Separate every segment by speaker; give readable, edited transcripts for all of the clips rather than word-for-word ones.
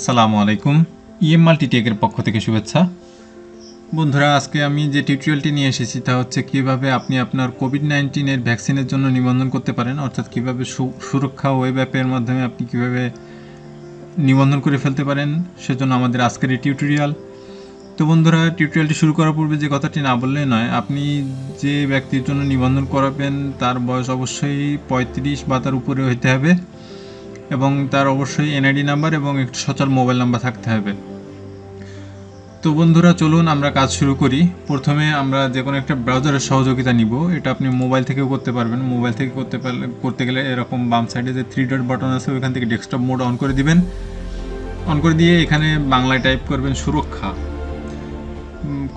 Speaker 1: সালামু আলাইকুম। মাল্টিটেকের পক্ষ থেকে শুভেচ্ছা। বন্ধুরা, আজকে আমি যে টিউটোরিয়ালটি নিয়ে এসেছি তা হচ্ছে কিভাবে আপনি আপনার কোভিড-19 ভ্যাকসিনের জন্য নিবন্ধন করতে পারেন, অর্থাৎ কিভাবে সুরক্ষা ওয়েব অ্যাপের মাধ্যমে আপনি কিভাবে নিবন্ধন করে ফেলতে পারেন, সেজন্য আমাদের আজকের এই টিউটোরিয়াল। তো বন্ধুরা, টিউটোরিয়ালটি শুরু করার পূর্বে যে কথাটি না বললেই নয়, আপনি যে ব্যক্তির জন্য নিবন্ধন করাবেন তার বয়স অবশ্যই 35 বা তার উপরে হইতে হবে এবং তার অবশ্যই এনআইডি নাম্বার এবং একটি সচল মোবাইল নাম্বার থাকতে হবে। তো বন্ধুরা, চলুন আমরা কাজ শুরু করি। প্রথমে আমরা যে কোনো একটা ব্রাউজারের সহযোগিতা নিব। এটা আপনি মোবাইল থেকেও করতে পারবেন। মোবাইল থেকে করতে গেলে এরকম বাম সাইডে যে 3 ডট বাটন আছে ওইখান থেকে ডেস্কটপ মোড অন করে দিবেন। অন করে দিয়ে এখানে বাংলায় টাইপ করবেন সুরক্ষা।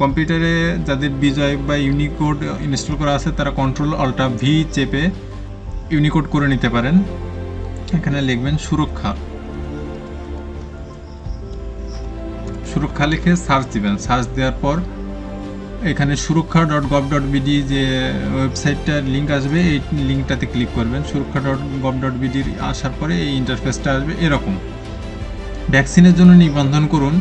Speaker 1: কম্পিউটারে যাদের বিজয় বা ইউনিকোড ইনস্টল করা আছে তারা Ctrl-Alt-V চেপে ইউনিকোড করে নিতে পারেন। এখানে লিখবেন সুরক্ষা। সুরক্ষা লিখে সার্চ দিবেন। সার্চ দেওয়ার পর এখানে surokkha.gov.bd যে ওয়েবসাইটটার লিঙ্ক আসবে, এই লিঙ্কটাতে ক্লিক করবেন। surokkha.gov.bd আসার পরে এই ইন্টারফেসটা আসবে এরকম। ভ্যাকসিনের জন্য নিবন্ধন করুন।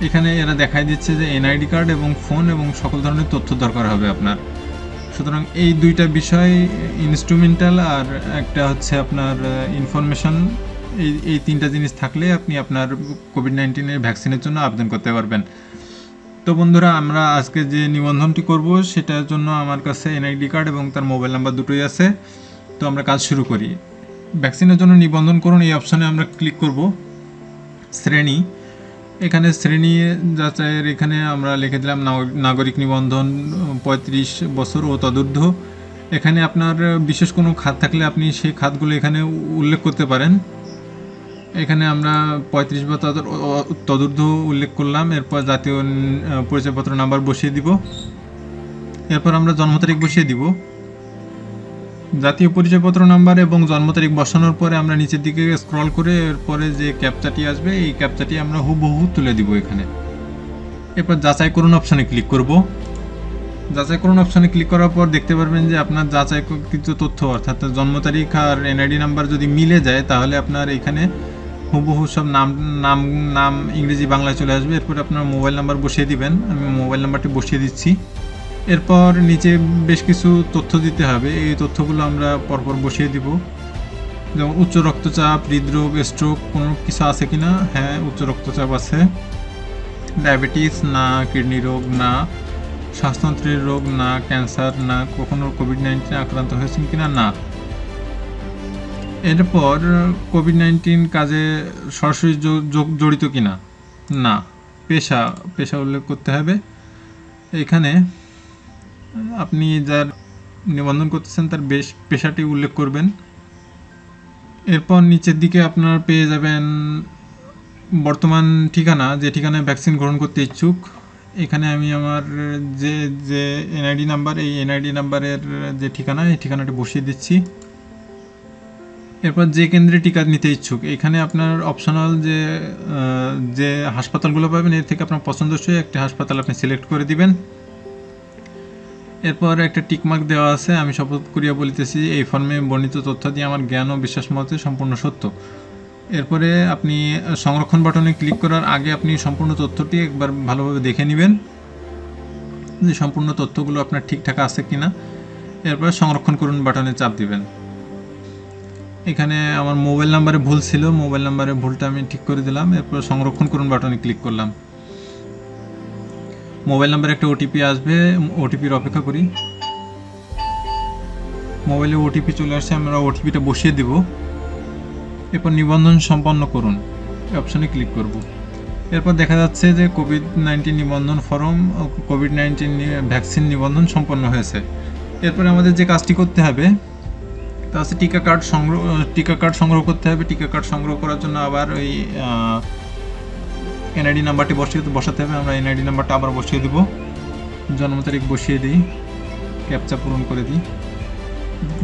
Speaker 1: এখানে এরা দেখাই দিচ্ছে যে এনআইডি কার্ড এবং ফোন এবং সকল ধরনের তথ্য দরকার হবে আপনার। সুতরাং এই দুইটা বিষয় ইনস্ট্রুমেন্টাল আর একটা হচ্ছে আপনার ইনফরমেশন, এই তিনটা জিনিস থাকলে আপনি আপনার কোভিড-19 ভ্যাকসিনের জন্য আবেদন করতে পারবেন। তো বন্ধুরা, আমরা আজকে যে নিবন্ধনটি করব সেটার জন্য আমার কাছে এনআইডি কার্ড এবং তার মোবাইল নাম্বার দুটোই আছে। তো আমরা কাজ শুরু করি। ভ্যাকসিনের জন্য নিবন্ধন করুন এই অপশানে আমরা ক্লিক করব। শ্রেণী, এখানে শ্রেণী যাচাইয়ের এখানে আমরা লিখে দিলাম নাগরিক নিবন্ধন 35 বছর ও তদূর্ধ্ব। এখানে আপনার বিশেষ কোনো খাত থাকলে আপনি সেই খাতগুলো এখানে উল্লেখ করতে পারেন। এখানে আমরা 35 বা তদূর্ধ্ব উল্লেখ করলাম। এরপর জাতীয় পরিচয়পত্র নাম্বার বসিয়ে দিব। এরপর আমরা জন্ম তারিখ বসিয়ে দিব। জাতীয় পরিচয়পত্র নাম্বার এবং জন্ম তারিখ বসানোর পরে আমরা নিচের দিকে স্ক্রল করে এরপরে যে ক্যাপচাটি আসবে এই ক্যাপচাটি আমরা হুবহু তুলে দিব এখানে। এরপর যাচাই করুন অপশানে ক্লিক করব। যাচাই করুন অপশানে ক্লিক করার পর দেখতে পারবেন যে আপনার যাচাইকৃত তথ্য অর্থাৎ জন্ম তারিখ আর এনআইডি নাম্বার যদি মিলে যায় তাহলে আপনার এখানে হুবহু সব নাম ইংরেজি বাংলায় চলে আসবে। এরপর আপনার মোবাইল নাম্বার বসিয়ে দিবেন। আমি মোবাইল নাম্বারটি বসিয়ে দিচ্ছি। এরপর নিচে বেশ কিছু তথ্য দিতে হবে। এই তথ্যগুলো আমরা পরপর বসিয়ে দিব। যেমন উচ্চ রক্তচাপ, হৃদরোগ, স্ট্রোক কোনো কিছু আছে কিনা। হ্যাঁ, উচ্চ রক্তচাপ আছে। ডায়াবেটিস না, কিডনি রোগ না, শ্বাসতন্ত্রের রোগ না, ক্যান্সার না, কখনো কোভিড-19 আক্রান্ত হয়েছেন কিনা না। এরপর কোভিড-19 কাজে সরাসরি জড়িত কিনা না। পেশা উল্লেখ করতে হবে। এখানে আপনি যার নিবন্ধন করতেছেন তার পেশাটি উল্লেখ করবেন। এরপর নিচের দিকে আপনার পেয়ে যাবেন বর্তমান ঠিকানা, যে ঠিকানায় ভ্যাকসিন গ্রহণ করতে ইচ্ছুক। এখানে আমি আমার যে এনআইডি নাম্বার, এই এনআইডি নাম্বারের যে ঠিকানা এই ঠিকানাটি বসিয়ে দিচ্ছি। এরপর যে কেন্দ্রে টিকা নিতে ইচ্ছুক, এখানে আপনার অপশনাল যে হাসপাতালগুলো পাবেন এর থেকে আপনার পছন্দসই একটি হাসপাতাল আপনি সিলেক্ট করে দিবেন। এরপর একটা টিকমার্ক দেওয়া আছে, আমি শপথ করিয়া বলিতেছি এই ফর্মে বর্ণিত তথ্য দিয়ে আমার জ্ঞান ও বিশ্বাস মতে সম্পূর্ণ সত্য। এরপরে আপনি সংরক্ষণ বাটনে ক্লিক করার আগে আপনি সম্পূর্ণ তথ্যটি একবার ভালোভাবে দেখে নেবেন যে সম্পূর্ণ তথ্যগুলো আপনার ঠিকঠাক আছে কিনা। এরপর সংরক্ষণ করুন বাটনে চাপ দিবেন। এখানে আমার মোবাইল নাম্বারে ভুল ছিল, মোবাইল নাম্বারের ভুলটা আমি ঠিক করে দিলাম। এরপর সংরক্ষণ করুন বাটনে ক্লিক করলাম। মোবাইল নাম্বারে একটা ওটিপি আসবে, ওটিপির অপেক্ষা করি। মোবাইলে ওটিপি চলে আসছে, আমরা ওটিপিটা বসিয়ে দেব। এরপর নিবন্ধন সম্পন্ন করুন এই অপশানে ক্লিক করব। এরপর দেখা যাচ্ছে যে কোভিড-19 নিবন্ধন ফর্ম, কোভিড-19 ভ্যাকসিন নিবন্ধন সম্পন্ন হয়েছে। এরপরে আমাদের যে কাজটি করতে হবে তা হচ্ছে টিকা কার্ড সংগ্রহ করতে হবে। টিকা কার্ড সংগ্রহ করার জন্য আবার ওই এনআইডি নাম্বারটি বসাতে হবে। আমরা এনআইডি নাম্বারটা আবার বসিয়ে দেব। জন্ম তারিখ বসিয়ে দিই, ক্যাপচা পূরণ করে দিই,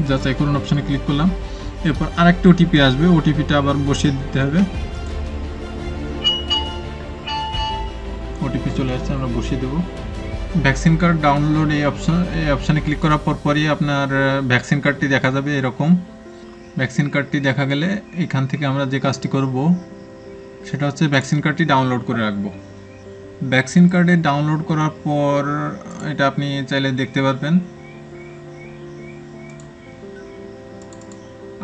Speaker 1: যাচাই করুন অপশানে ক্লিক করলাম। এরপর আরেকটা ওটিপি আসবে, ওটিপিটা আবার বসিয়ে দিতে হবে। ওটিপি চলে আসছে, আমরা বসিয়ে দেব। ভ্যাকসিন কার্ড ডাউনলোড এই অপশানে ক্লিক করার পরই আপনার ভ্যাকসিন কার্ডটি দেখা যাবে এরকম। ভ্যাকসিন কার্ডটি দেখা গেলে এখান থেকে আমরা যে কাজটি করব সেটা হচ্ছে ভ্যাকসিন কার্ডটি ডাউনলোড করে রাখবো। ভ্যাকসিন কার্ডে ডাউনলোড করার পর এটা আপনি চাইলে দেখতে পারবেন।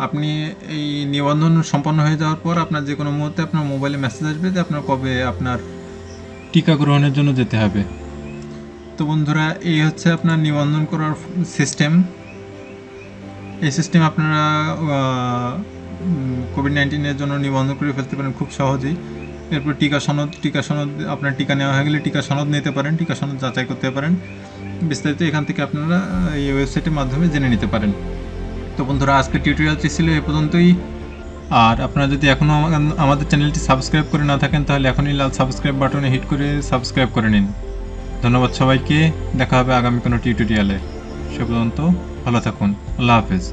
Speaker 1: আপনি এই নিবন্ধন সম্পন্ন হয়ে যাওয়ার পর আপনার যে কোনো মুহূর্তে আপনার মোবাইলে মেসেজ আসবে যে আপনার কবে আপনার টিকা গ্রহণের জন্য যেতে হবে। তো বন্ধুরা, এই হচ্ছে আপনার নিবন্ধন করার সিস্টেম। এই সিস্টেম আপনারা কোভিড-19-এর জন্য নিবন্ধন করে ফেলতে পারেন খুব সহজেই। এরপর টিকা সনদ আপনার টিকা নেওয়া হয়ে গেলে টিকা সনদ নিতে পারেন, টিকা সনদ যাচাই করতে পারেন। বিস্তারিত এখান থেকে আপনারা এই ওয়েবসাইটের মাধ্যমে জেনে নিতে পারেন। তো বন্ধুরা, আজকের টিউটোরিয়ালটি ছিল এ পর্যন্তই। আর আপনারা যদি এখনও আমাদের চ্যানেলটি সাবস্ক্রাইব করে না থাকেন তাহলে এখনই লাল সাবস্ক্রাইব বাটনে হিট করে সাবস্ক্রাইব করে নিন। ধন্যবাদ সবাইকে। দেখা হবে আগামী কোনো টিউটোরিয়ালে। সে পর্যন্ত ভালো থাকুন। আল্লাহ হাফেজ।